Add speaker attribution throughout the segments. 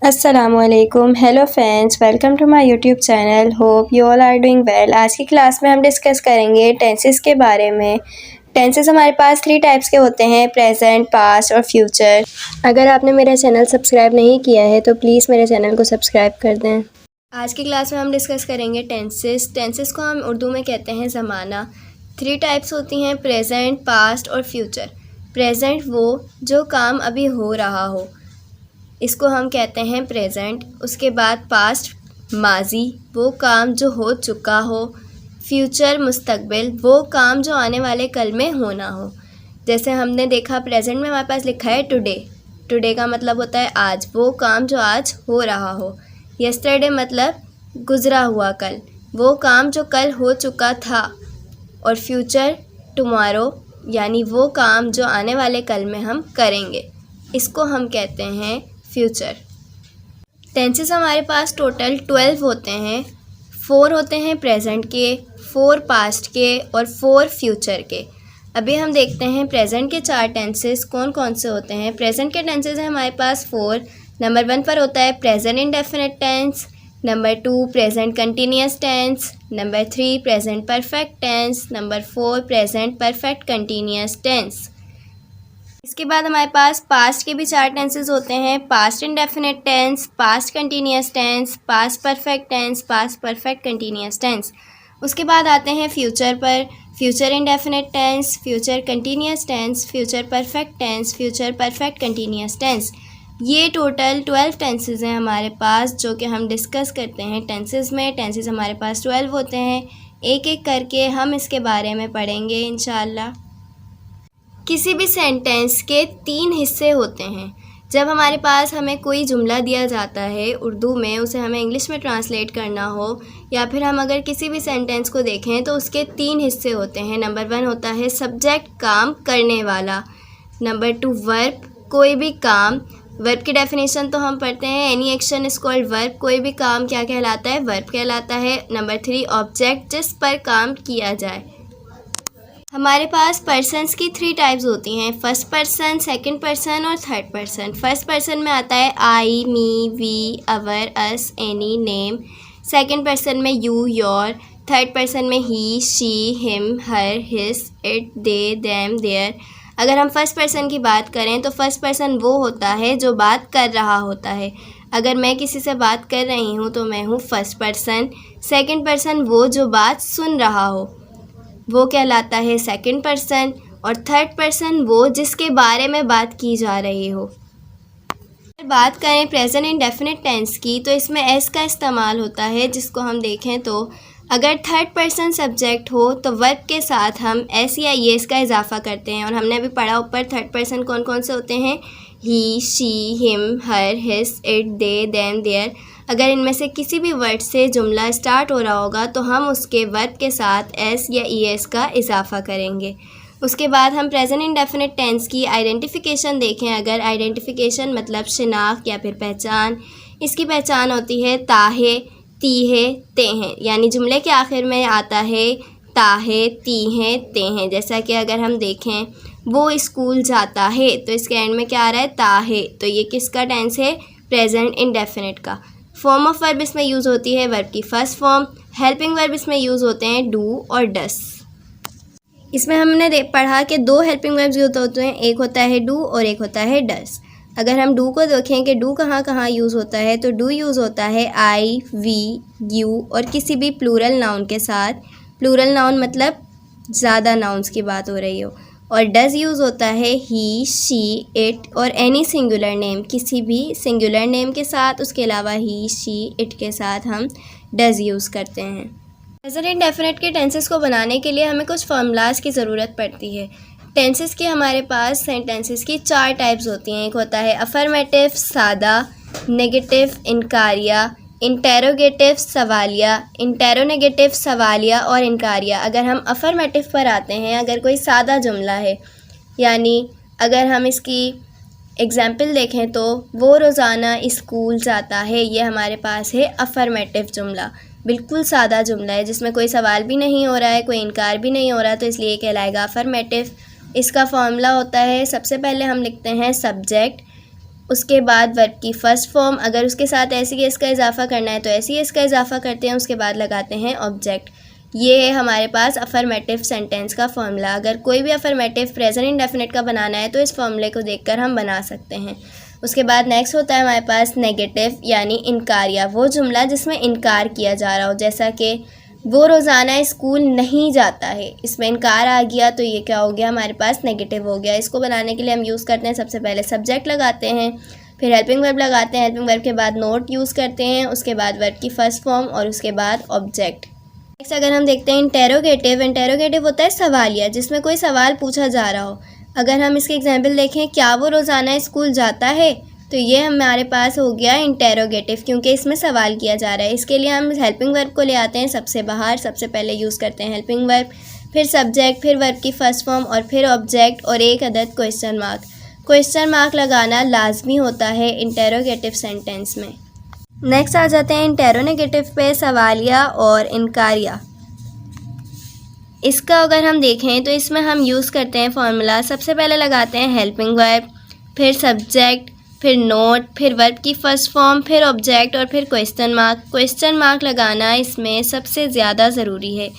Speaker 1: अस्सलामुअलैकुम, hello friends, welcome to my YouTube channel. Hope you all are doing well. आज की class में हम डिस्कस करेंगे टेंसेस के बारे में। टेंसेस हमारे पास 3 टाइप्स के होते हैं, प्रेजेंट, पास्ट और फ्यूचर। अगर आपने मेरा चैनल सब्सक्राइब नहीं किया है तो प्लीज़ मेरे चैनल को सब्सक्राइब कर दें। आज की क्लास में हम डिस्कस करेंगे टेंसेस। टेंसेस को हम उर्दू में कहते हैं ज़माना। 3 टाइप्स होती हैं, प्रेजेंट, पास्ट और फ्यूचर। प्रेजेंट वो जो काम अभी हो रहा हो, इसको हम कहते हैं प्रेजेंट। उसके बाद पास्ट माजी, वो काम जो हो चुका हो। फ्यूचर मुस्तकबिल, वो काम जो आने वाले कल में होना हो। जैसे हमने देखा प्रेजेंट में हमारे पास लिखा है टुडे। टुडे का मतलब होता है आज, वो काम जो आज हो रहा हो। यस्टरडे मतलब गुज़रा हुआ कल, वो काम जो कल हो चुका था। और फ्यूचर टुमारो, यानी वो काम जो आने वाले कल में हम करेंगे, इसको हम कहते हैं फ्यूचर। टेंसेस हमारे पास टोटल 12 होते हैं। 4 होते हैं प्रेजेंट के, 4 पास्ट के और 4 फ्यूचर के। अभी हम देखते हैं प्रेजेंट के 4 टेंसेस कौन कौन से होते हैं। प्रेजेंट के टेंसेस हैं हमारे पास 4। नंबर 1 पर होता है present indefinite tense. Number 2 present continuous tense. Number 3 present perfect tense. Number 4 present perfect continuous tense. इसके बाद हमारे पास पास्ट के भी 4 टेंसेस होते हैं, past indefinite tense, past continuous tense, past perfect tense, past perfect continuous tense. उसके बाद आते हैं फ्यूचर पर, future indefinite tense, future continuous tense, future perfect tense, future perfect continuous tense. ये टोटल 12 टेंसेस हैं हमारे पास, जो कि हम डिस्कस करते हैं टेंसेस में। टेंसेस हमारे पास 12 होते हैं, एक एक करके हम इसके बारे में पढ़ेंगे इंशाअल्लाह। किसी भी सेंटेंस के 3 हिस्से होते हैं। जब हमारे पास हमें कोई जुमला दिया जाता है उर्दू में, उसे हमें इंग्लिश में ट्रांसलेट करना हो, या फिर हम अगर किसी भी सेंटेंस को देखें तो उसके 3 हिस्से होते हैं। नंबर 1 होता है सब्जेक्ट, काम करने वाला। नंबर 2 वर्ब, कोई भी काम। वर्ब की डेफिनेशन तो हम पढ़ते हैं, any action is called verb. कोई भी काम क्या कहलाता है? वर्ब कहलाता है। नंबर 3 ऑब्जेक्ट, जिस पर काम किया जाए। हमारे पास पर्सन्स की 3 टाइप्स होती हैं, फर्स्ट पर्सन, सेकंड पर्सन और थर्ड पर्सन। फर्स्ट पर्सन में आता है I, me, we, our, us, any, name. Second person में यू, योर। थर्ड पर्सन में he, she, him, her, his, it, they, them, their. अगर हम फर्स्ट पर्सन की बात करें तो फर्स्ट पर्सन वो होता है जो बात कर रहा होता है। अगर मैं किसी से बात कर रही हूँ तो मैं हूँ फर्स्ट पर्सन। सेकंड पर्सन वो जो बात सुन रहा हो, वो कहलाता है सेकंड पर्सन। और थर्ड पर्सन वो जिसके बारे में बात की जा रही हो। अगर बात करें प्रेजेंट इंडेफिनिट टेंस की तो इसमें एस का इस्तेमाल होता है, जिसको हम देखें तो अगर थर्ड पर्सन सब्जेक्ट हो तो वर्ब के साथ हम एस या एस का इजाफा करते हैं। और हमने अभी पढ़ा ऊपर थर्ड पर्सन कौन कौन से होते हैं, he, she, him, her, his, it, they, them, their. अगर इनमें से किसी भी वर्ड से जुमला स्टार्ट हो रहा होगा तो हम उसके वर्ब के साथ एस या एस का इजाफा करेंगे। उसके बाद हम प्रेजेंट इंडेफिनिट टेंस की आइडेंटिफिकेशन देखें। अगर आइडेंटिफिकेशन मतलब शिनाख्त या फिर पहचान, इसकी पहचान होती है ताहे, तीहे, तेहे। यानी जुमले के आखिर में आता है ताहे, तीहे, तेहे। जैसा कि अगर हम देखें वो स्कूल जाता है तो इसके एंड में क्या आ रहा है? ताहे। तो ये किसका टेंस है? प्रेजेंट इंडेफिनिट का। फॉर्म ऑफ वर्ब इसमें यूज़ होती है वर्ब की फर्स्ट फॉर्म। हेल्पिंग वर्ब इसमें यूज़ होते हैं डू और डस। इसमें हमने पढ़ा कि 2 हेल्पिंग वर्ब्स यूज होते हैं, एक होता है डू और एक होता है डस। अगर हम डू को देखें कि डू कहाँ कहाँ यूज़ होता है, तो डू यूज़ होता है आई, वी, यू और किसी भी प्लूरल नाउन के साथ। प्लूरल नाउन मतलब ज़्यादा नाउन्स की बात हो रही हो। और डज़ यूज़ होता है ही, शी, इट और एनी सिंगुलर नेम, किसी भी सिंगुलर नेम के साथ। उसके अलावा ही, शी, इट के साथ हम डज़ यूज़ करते हैं। प्रेजेंट इंडेफिनिट के टेंसेस को बनाने के लिए हमें कुछ फार्मूलाज की ज़रूरत पड़ती है। टेंसेस के हमारे पास सेंटेंसेस की 4 टाइप्स होती हैं। एक होता है अफर्मेटिव सादा, नेगेटिव इनकारिया, इंटेरोगेटिव सवालिया, इंटेरोनेगेटिव सवालिया और इनकारिया। अगर हम अफर्मेटिव पर आते हैं, अगर कोई सादा जुमला है, यानी अगर हम इसकी एग्जाम्पल देखें तो वो रोज़ाना स्कूल जाता है, ये हमारे पास है अफर्मेटिव जुमला। बिल्कुल सादा जुमला है जिसमें कोई सवाल भी नहीं हो रहा है, कोई इनकार भी नहीं हो रहा, तो इसलिए कहलाएगा अफर्मेटिव। इसका फॉर्मूला होता है, सबसे पहले हम लिखते हैं सब्जेक्ट उसके बाद वर्ब की फर्स्ट फॉर्म, अगर उसके साथ ऐसी केस का इजाफा करना है तो ऐसी केस का इजाफा करते हैं, उसके बाद लगाते हैं ऑब्जेक्ट। ये है हमारे पास अफर्मेटिव सेंटेंस का फॉर्मूला। अगर कोई भी अफर्मेटिव प्रेजेंट इंडेफिनिट का बनाना है तो इस फॉर्मूले को देखकर हम बना सकते हैं। उसके बाद नेक्स्ट होता है हमारे पास नेगेटिव यानी इनकारिया, वो जुमला जिसमें इनकार किया जा रहा हो, जैसा कि वो रोज़ाना स्कूल नहीं जाता है। इसमें इनकार आ गया तो ये क्या हो गया, हमारे पास नेगेटिव हो गया। इसको बनाने के लिए हम यूज़ करते हैं, सबसे पहले सब्जेक्ट लगाते हैं, फिर हेल्पिंग वर्ब लगाते हैं, हेल्पिंग वर्ब के बाद नोट यूज़ करते हैं, उसके बाद वर्ब की फर्स्ट फॉर्म और उसके बाद ऑब्जेक्ट। नेक्स्ट अगर हम देखते हैं इंटेरोगेटिव, इंटेरोगेटिव होता है सवालिया, जिसमें कोई सवाल पूछा जा रहा हो। अगर हम इसके एग्जाम्पल देखें, क्या वो रोज़ाना स्कूल जाता है, तो ये हमारे पास हो गया इंटेरोगेटिव, क्योंकि इसमें सवाल किया जा रहा है। इसके लिए हम हेल्पिंग वर्ब को ले आते हैं सबसे बाहर, सबसे पहले यूज़ करते हैं हेल्पिंग वर्ब, फिर सब्जेक्ट, फिर वर्ब की फर्स्ट फॉर्म और फिर ऑब्जेक्ट और एक अदद क्वेश्चन मार्क। क्वेश्चन मार्क लगाना लाजमी होता है इंटेरोगेटिव सेंटेंस में। नेक्स्ट आ जाते हैं इंटेरोनेगेटिव पे, सवालिया और इनकारिया। इसका अगर हम देखें तो इसमें हम यूज़ करते हैं फॉर्मूला, सबसे पहले लगाते हैं हेल्पिंग वर्ब, फिर सब्जेक्ट, फिर नोट, फिर वर्ब की फर्स्ट फॉर्म, फिर ऑब्जेक्ट और फिर क्वेश्चन मार्क। क्वेश्चन मार्क लगाना इसमें सबसे ज़्यादा ज़रूरी है।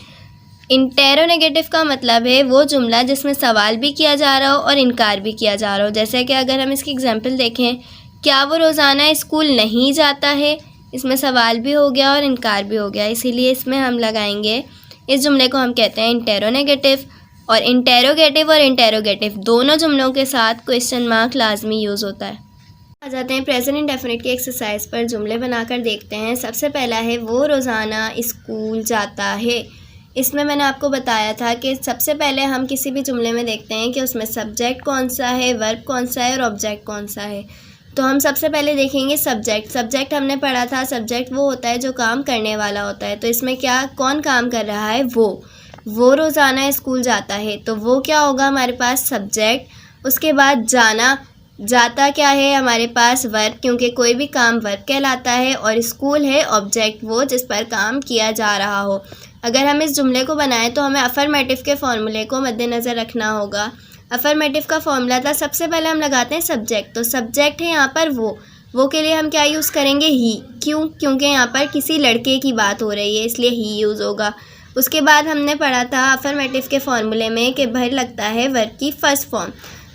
Speaker 1: इंटेरोनेगेटिव का मतलब है वो जुमला जिसमें सवाल भी किया जा रहा हो और इनकार भी किया जा रहा हो। जैसे कि अगर हम इसकी एग्जांपल देखें, क्या वो रोज़ाना स्कूल नहीं जाता है, इसमें सवाल भी हो गया और इनकार भी हो गया, इसीलिए इसमें हम लगाएंगे, इस जुमले को हम कहते हैं इंटेरोनेगेटिव। और इंटेरोगेटिव दोनों जुमलों के साथ क्वेश्चन मार्क लाजमी यूज़ होता है। आ जाते हैं प्रेजेंट इंडेफिनिट की एक्सरसाइज पर, जुमले बनाकर देखते हैं। सबसे पहला है वो रोज़ाना स्कूल जाता है। इसमें मैंने आपको बताया था कि सबसे पहले हम किसी भी जुमले में देखते हैं कि उसमें सब्जेक्ट कौन सा है, वर्ब कौन सा है और ऑब्जेक्ट कौन सा है। तो हम सबसे पहले देखेंगे सब्जेक्ट। सब्जेक्ट हमने पढ़ा था, सब्जेक्ट वो होता है जो काम करने वाला होता है। तो इसमें क्या, कौन काम कर रहा है, वो रोज़ाना स्कूल जाता है, तो वो क्या होगा हमारे पास सब्जेक्ट। उसके बाद जाना, जाता क्या है हमारे पास वर्ब, क्योंकि कोई भी काम वर्ब कहलाता है, और स्कूल है ऑब्जेक्ट, वो जिस पर काम किया जा रहा हो। अगर हम इस जुमले को बनाएं तो हमें अफर्मेटिव के फॉर्मूले को मद्देनज़र रखना होगा। अफर्मेटिव का फॉर्मूला था, सबसे पहले हम लगाते हैं सब्जेक्ट, तो सब्जेक्ट है यहाँ पर वो के लिए हम क्या यूज़ करेंगे, ही। क्यों, क्योंकि यहाँ पर किसी लड़के की बात हो रही है, इसलिए ही यूज़ होगा। उसके बाद हमने पढ़ा था अफर्मेटिव के फॉर्मूले में कि भर लगता है वर्ब की फर्स्ट फॉर्म,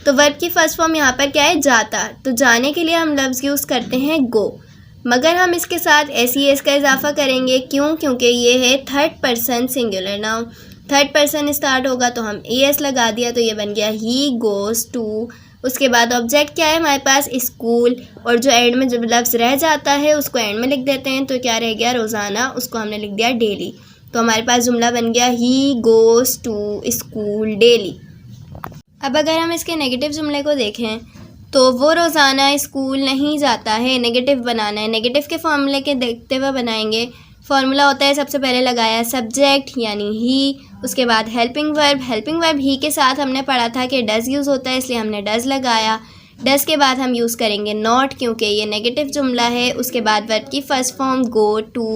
Speaker 1: तो वर्ब की फर्स्ट फॉर्म यहाँ पर क्या है, जाता, तो जाने के लिए हम लफ्ज़ यूज़ करते हैं गो, मगर हम इसके साथ एस का इजाफा करेंगे। क्यों, क्योंकि ये है third person singular noun, third person start होगा तो हम एस लगा दिया, तो ये बन गया ही गोज़ टू। उसके बाद ऑब्जेक्ट क्या है हमारे पास, स्कूल, और जो एंड में जब लफ्ज़ रह जाता है उसको एंड में लिख देते हैं, तो क्या रह गया, रोज़ाना, उसको हमने लिख दिया डेली। तो हमारे पास जुमला बन गया he goes to school daily. अब अगर हम इसके नेगेटिव जुमले को देखें तो वो रोज़ाना स्कूल नहीं जाता है, नेगेटिव बनाना है। नेगेटिव के फॉर्मूले के देखते हुए बनाएंगे। फॉर्मूला होता है, सबसे पहले लगाया सब्जेक्ट यानी ही, उसके बाद हेल्पिंग वर्ब ही के साथ हमने पढ़ा था कि डज़ यूज़ होता है, इसलिए हमने डज़ लगाया। डज़ के बाद हम यूज़ करेंगे नॉट, क्योंकि ये नेगेटिव जुमला है। उसके बाद वर्ब की फर्स्ट फॉर्म गो टू,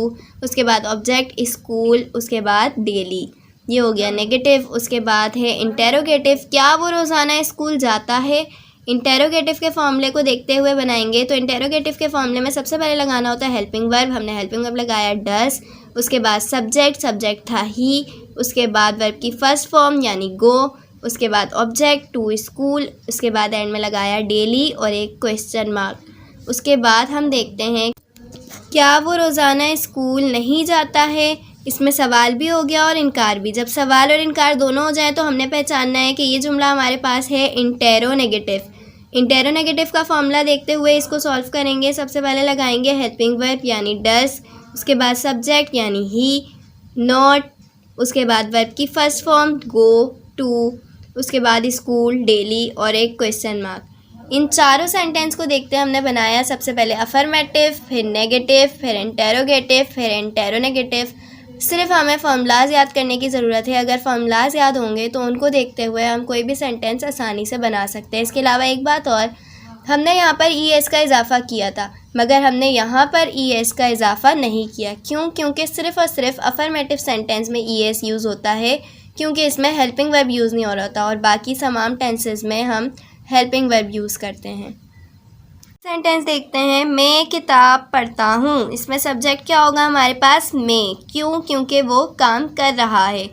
Speaker 1: उसके बाद ऑब्जेक्ट स्कूल, उसके बाद डेली, ये हो गया नेगेटिव। उसके बाद है इंटेरोगेटिव, क्या वो रोज़ाना स्कूल जाता है। इंटेरोगेटिव के फॉर्मूले को देखते हुए बनाएंगे, तो इंटेरोगेटिव के फॉर्मूले में सबसे पहले लगाना होता है हेल्पिंग वर्ब, हमने हेल्पिंग वर्ब लगाया डस, उसके बाद सब्जेक्ट था ही, उसके बाद वर्ब की फर्स्ट फॉर्म यानी गो, उसके बाद ऑब्जेक्ट टू स्कूल, उसके बाद एंड में लगाया डेली और एक क्वेश्चन मार्क। उसके बाद हम देखते हैं क्या वो रोज़ाना स्कूल नहीं जाता है, इसमें सवाल भी हो गया और इनकार भी। जब सवाल और इनकार दोनों हो जाए तो हमने पहचानना है कि ये जुमला हमारे पास है इंटेरोनेगेटिव। इंटेरोनेगेटिव का फॉर्मूला देखते हुए इसको सॉल्व करेंगे। सबसे पहले लगाएंगे हेल्पिंग वर्ब यानी डस, उसके बाद सब्जेक्ट यानी ही, नॉट, उसके बाद वर्ब की फर्स्ट फॉर्म गो टू, उसके बाद स्कूल डेली और एक क्वेश्चन मार्क। इन चारों सेंटेंस को देखते हैं हमने बनाया सबसे पहले अफर्मेटिव, फिर नेगेटिव, फिर इंटेरोगेटिव, फिर इंटेरोनेगेटिव। सिर्फ हमें फार्मूलाज याद करने की ज़रूरत है। अगर फार्मूलाज याद होंगे तो उनको देखते हुए हम कोई भी सेंटेंस आसानी से बना सकते हैं। इसके अलावा एक बात और, हमने यहाँ पर ES का इजाफ़ा किया था, मगर हमने यहाँ पर ES का इजाफ़ा नहीं किया। क्यों? क्योंकि सिर्फ़ और सिर्फ अफर्मेटिव सेंटेंस में ES यूज़ होता है, क्योंकि इसमें हेल्पिंग वर्ब यूज़ नहीं हो रहा था, और बाकी तमाम टेंसेस में हम हेल्पिंग वर्ब यूज़ करते हैं। सेंटेंस देखते हैं, मैं किताब पढ़ता हूँ। इसमें सब्जेक्ट क्या होगा हमारे पास? मैं। क्यों? क्योंकि वो काम कर रहा है।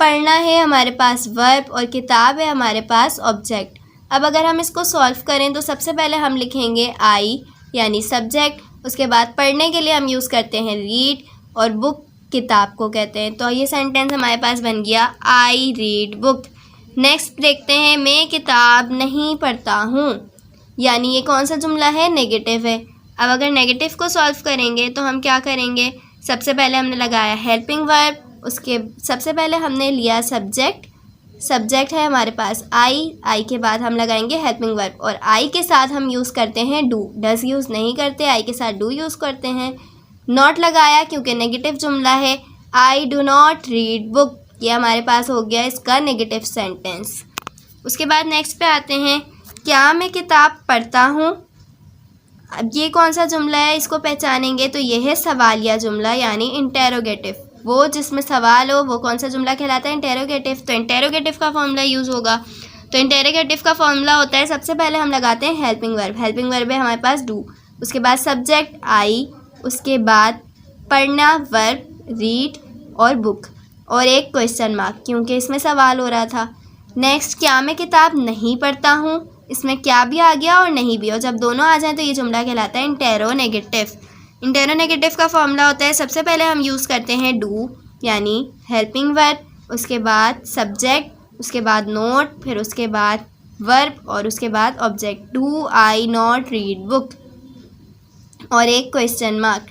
Speaker 1: पढ़ना है हमारे पास वर्ब और किताब है हमारे पास ऑब्जेक्ट। अब अगर हम इसको सॉल्व करें तो सबसे पहले हम लिखेंगे आई यानी सब्जेक्ट, उसके बाद पढ़ने के लिए हम यूज़ करते हैं रीड और बुक किताब को कहते हैं। तो ये सेंटेंस हमारे पास बन गया आई रीड बुक। नेक्स्ट देखते हैं, मैं किताब नहीं पढ़ता हूँ, यानी ये कौन सा जुमला है? नेगेटिव है। अब अगर नेगेटिव को सॉल्व करेंगे तो हम क्या करेंगे? सबसे पहले हमने लगाया हेल्पिंग वर्ब, उसके सबसे पहले हमने लिया सब्जेक्ट। सब्जेक्ट है हमारे पास आई के बाद हम लगाएंगे हेल्पिंग वर्ब और आई के साथ हम यूज़ करते हैं डू। डज यूज़ नहीं करते, आई के साथ डू यूज़ करते हैं। नॉट लगाया क्योंकि नेगेटिव जुमला है। I do not read book, ये हमारे पास हो गया इसका नेगेटिव सेंटेंस। उसके बाद नेक्स्ट पे आते हैं, क्या मैं किताब पढ़ता हूँ। अब ये कौन सा जुमला है, इसको पहचानेंगे तो ये है सवालिया जुमला यानी इंटेरोगेटिव। वो जिसमें सवाल हो वो कौन सा जुमला कहलाता है? इंटेरोगेटिव। तो इंटेरोगेटिव का फॉर्मूला यूज़ होगा। तो इंटेरोगेटिव का फॉर्मूला होता है, सबसे पहले हम लगाते हैं हेल्पिंग वर्ब। हेल्पिंग वर्ब है हमारे पास डू, उसके बाद सब्जेक्ट आई, उसके बाद पढ़ना वर्ब रीड और बुक और एक क्वेश्चन मार्क क्योंकि इसमें सवाल हो रहा था। नेक्स्ट, क्या मैं किताब नहीं पढ़ता हूँ। इसमें क्या भी आ गया और नहीं भी, और जब दोनों आ जाएं तो ये जुमला कहलाता है इंटेरोनेगेटिव। इंटेरोनेगेटिव का फॉर्मूला होता है, सबसे पहले हम यूज़ करते हैं डू यानी हेल्पिंग वर्ब, उसके बाद सब्जेक्ट, उसके बाद नोट, फिर उसके बाद वर्ब और उसके बाद object. Do I not read book और एक क्वेश्चन मार्क।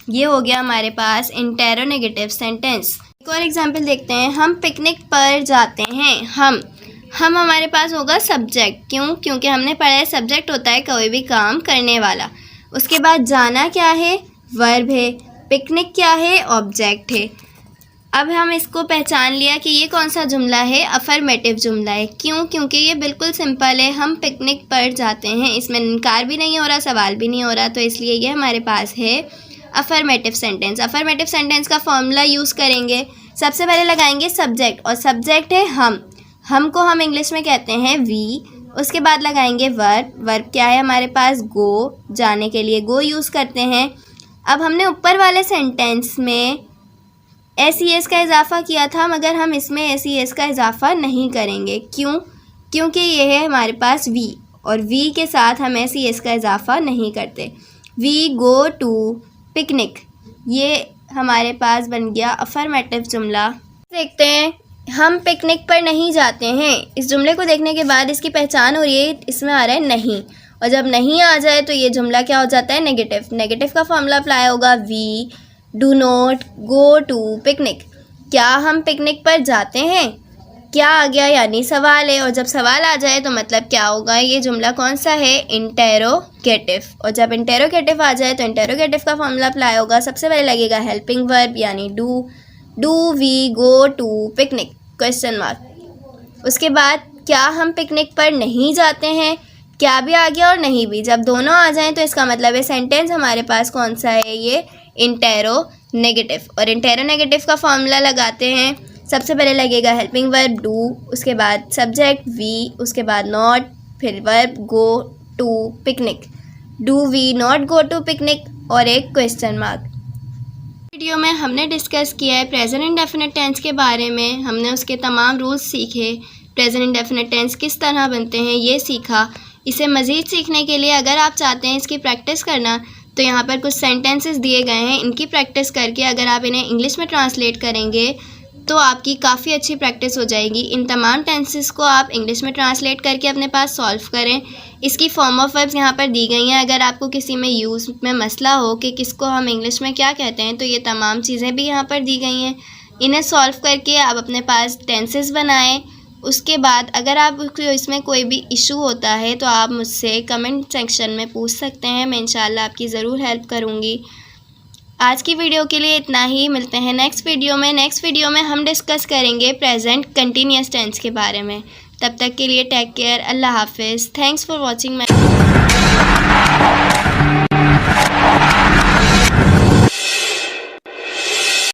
Speaker 1: ये हो गया हमारे पास इंटेरोनेगेटिव सेंटेंस। एक और एग्जाम्पल देखते हैं, हम पिकनिक पर जाते हैं। हम हमारे पास होगा सब्जेक्ट। क्यों? क्योंकि हमने पढ़ा है सब्जेक्ट होता है कोई भी काम करने वाला। उसके बाद जाना क्या है? वर्ब है। पिकनिक क्या है? ऑब्जेक्ट है। अब हम इसको पहचान लिया कि ये कौन सा जुमला है? अफर्मेटिव जुमला है। क्यों? क्योंकि ये बिल्कुल सिंपल है, हम पिकनिक पर जाते हैं। इसमें इनकार भी नहीं हो रहा, सवाल भी नहीं हो रहा, तो इसलिए ये हमारे पास है अफर्मेटिव सेंटेंस। अफर्मेटिव सेंटेंस का फॉर्मूला यूज़ करेंगे, सबसे पहले लगाएंगे सब्जेक्ट और सब्जेक्ट है हम को हम इंग्लिश में कहते हैं वी। उसके बाद लगाएंगे वर्ब। वर्ब क्या है हमारे पास? गो, जाने के लिए गो यूज़ करते हैं। अब हमने ऊपर वाले सेंटेंस में एस का इजाफ़ा किया था, मगर हम इसमें एस का इजाफ़ा नहीं करेंगे। क्यों? क्योंकि ये है हमारे पास वी और वी के साथ हम एस का इजाफ़ा नहीं करते। वी गो टू पिकनिक, ये हमारे पास बन गया अफर्मेटिव जुमला। देखते हैं, हम पिकनिक पर नहीं जाते हैं। इस जुमले को देखने के बाद इसकी पहचान हो रही है, इसमें आ रहा है नहीं, और जब नहीं आ जाए तो ये जुमला क्या हो जाता है? नेगेटिव। नेगेटिव का फॉर्मूला अप्लाई होगा, we do not go to picnic. क्या हम पिकनिक पर जाते हैं? क्या आ गया यानी सवाल है, और जब सवाल आ जाए तो मतलब क्या होगा? ये जुमला कौन सा है? इंटेरोगेटिव। और जब इंटेरोगेटिव आ जाए तो इंटेरोगेटिव का फॉर्मूला अप्लाई होगा, सबसे पहले लगेगा हेल्पिंग वर्ब यानी do we go to picnic question mark. उसके बाद क्या हम पिकनिक पर नहीं जाते हैं? क्या भी आ गया और नहीं भी, जब दोनों आ जाएं तो इसका मतलब है सेंटेंस हमारे पास कौन सा है? ये इंटेरोनेगेटिव। और इंटेरोनेगेटिव का फॉर्मूला लगाते हैं, सबसे पहले लगेगा हेल्पिंग वर्ब डू, उसके बाद सब्जेक्ट वी, उसके बाद नॉट, फिर verb go to picnic. Do we not go to picnic और एक क्वेश्चन मार्क। वीडियो में हमने डिस्कस किया है प्रेजेंट इंडेफिनिट टेंस के बारे में। हमने उसके तमाम रूल्स सीखे, प्रेजेंट इंडेफिनिट टेंस किस तरह बनते हैं ये सीखा। इसे मज़ीद सीखने के लिए अगर आप चाहते हैं इसकी प्रैक्टिस करना तो यहाँ पर कुछ सेंटेंसेस दिए गए हैं, इनकी प्रैक्टिस करके अगर आप इन्हें इंग्लिश में ट्रांसलेट करेंगे तो आपकी काफ़ी अच्छी प्रैक्टिस हो जाएगी। इन तमाम टेंसेस को आप इंग्लिश में ट्रांसलेट करके अपने पास सॉल्व करें। इसकी फॉर्म ऑफ वर्ब्स यहाँ पर दी गई हैं। अगर आपको किसी में यूज़ में मसला हो कि किसको हम इंग्लिश में क्या कहते हैं तो ये तमाम चीज़ें भी यहाँ पर दी गई हैं। इन्हें सॉल्व करके आप अपने पास टेंसेस बनाएं। उसके बाद अगर आपको इसमें कोई भी इशू होता है तो आप मुझसे कमेंट सेक्शन में पूछ सकते हैं, मैं इंशाल्लाह आपकी ज़रूर हेल्प करूँगी। आज की वीडियो के लिए इतना ही, मिलते हैं नेक्स्ट वीडियो में। नेक्स्ट वीडियो में हम डिस्कस करेंगे प्रेजेंट कंटिन्यूअस टेंस के बारे में। तब तक के लिए टेक केयर, अल्लाह हाफिज़। Thanks for watching my